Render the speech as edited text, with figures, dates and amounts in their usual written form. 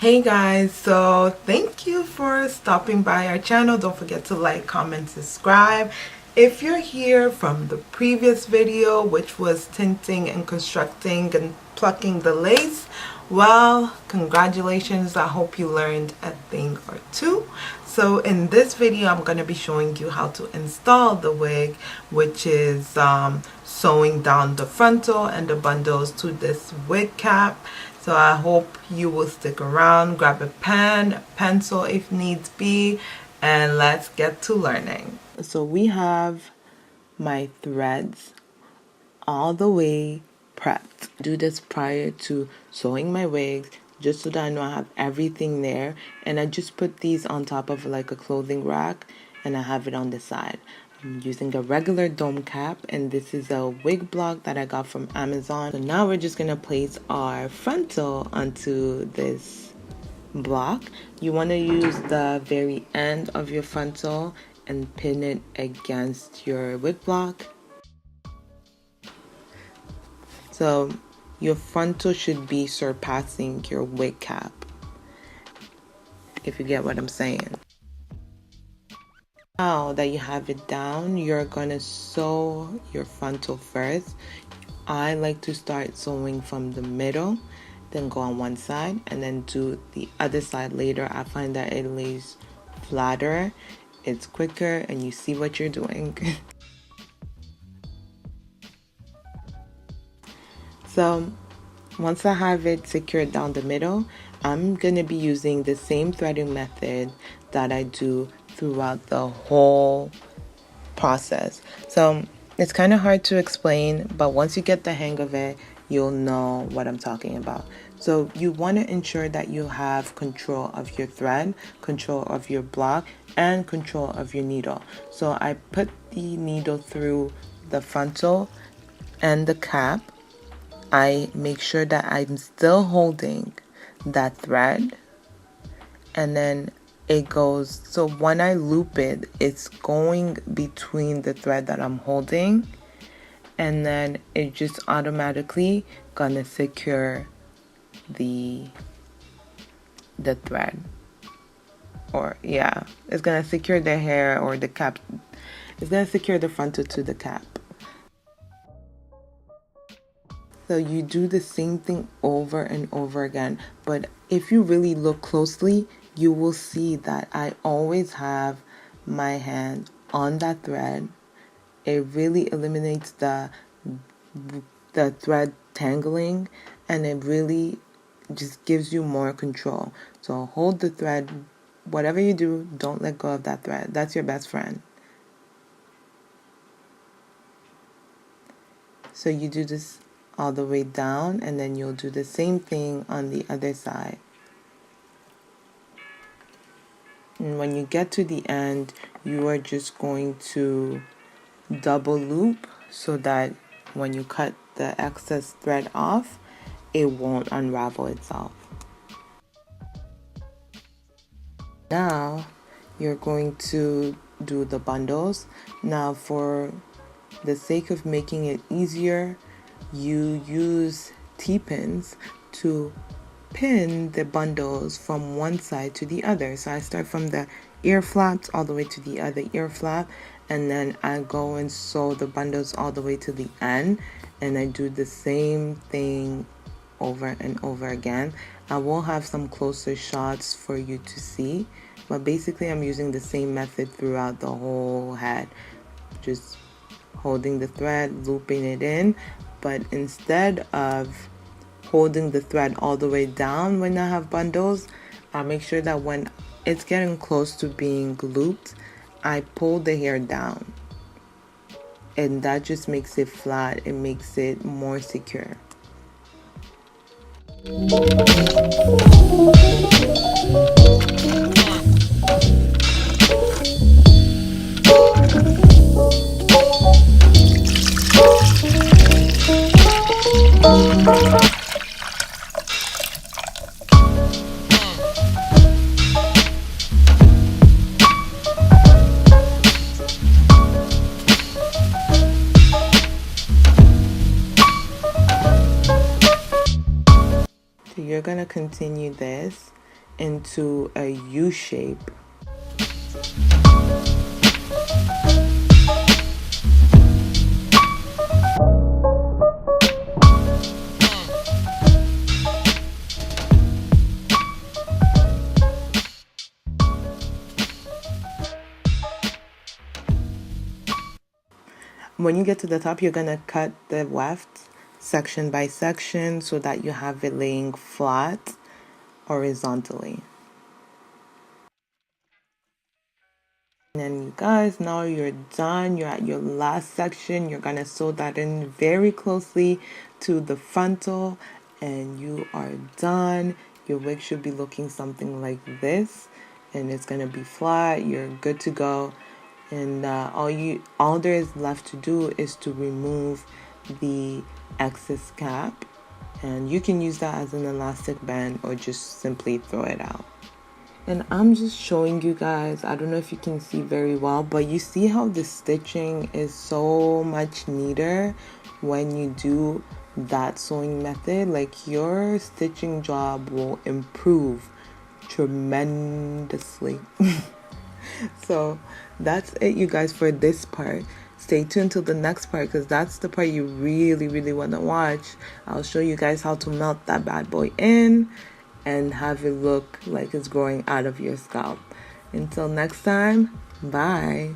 Hey guys, so thank you for stopping by our channel. Don't forget to like, comment, subscribe. If you're here from the previous video, which was tinting and constructing and plucking the lace, well, congratulations. I hope you learned a thing or two. So in this video, I'm going to be showing you how to install the wig, which is sewing down the frontal and the bundles to this wig cap. So I hope you will stick around, grab a pen, a pencil if needs be, and let's get to learning. So we have my threads all the way prepped. Do this prior to sewing my wigs, just so that I know I have everything there. And I just put these on top of like a clothing rack, and I have it on the side. I'm using a regular dome cap, and this is a wig block that I got from Amazon. So now we're just gonna place our frontal onto this block. You want to use the very end of your frontal and pin it against your wig block. So your frontal should be surpassing your wig cap, if you get what I'm saying. Now that you have it down, you're gonna sew your frontal first. I like to start sewing from the middle, then go on one side and then do the other side later. I find that it lays flatter, it's quicker, and you see what you're doing. So once I have it secured down the middle, I'm gonna be using the same threading method that I do throughout the whole process. So it's kind of hard to explain, but once you get the hang of it, you'll know what I'm talking about. So you want to ensure that you have control of your thread, control of your block, and control of your needle. So I put the needle through the frontal and the cap. I make sure that I'm still holding that thread, and then it goes, so when I loop it, it's going between the thread that I'm holding, and then it just automatically gonna secure the thread, or yeah, it's gonna secure the hair or the cap. It's gonna secure the frontal to the cap. So you do the same thing over and over again, but if you really look closely, you will see that I always have my hand on that thread. It really eliminates the thread tangling, and it really just gives you more control. So hold the thread. Whatever you do, don't let go of that thread. That's your best friend. So you do this all the way down, and then you'll do the same thing on the other side. And when you get to the end, you are just going to double loop so that when you cut the excess thread off, it won't unravel itself. Now you're going to do the bundles. Now, for the sake of making it easier, you use T-pins to pin the bundles from one side to the other. So I start from the ear flaps all the way to the other ear flap, and then I go and sew the bundles all the way to the end, and I do the same thing over and over again. I will have some closer shots for you to see, but basically I'm using the same method throughout the whole head, just holding the thread, looping it in. But instead of holding the thread all the way down when I have bundles, I make sure that when it's getting close to being looped, I pull the hair down, and that just makes it flat. It makes it more secure. So you're gonna continue this into a U shape. When you get to the top, you're gonna cut the weft section by section so that you have it laying flat horizontally. And then you guys, now you're done. You're at your last section. You're gonna sew that in very closely to the frontal, and you are done. Your wig should be looking something like this, and it's gonna be flat. You're good to go. And all there is left to do is to remove the excess cap, and you can use that as an elastic band or just simply throw it out. And I'm just showing you guys, I don't know if you can see very well, but you see how the stitching is so much neater when you do that sewing method. Like, your stitching job will improve tremendously. So that's it, you guys, for this part. Stay tuned till the next part, because that's the part you really want to watch. I'll show you guys how to melt that bad boy in and have it look like it's growing out of your scalp. Until next time, bye.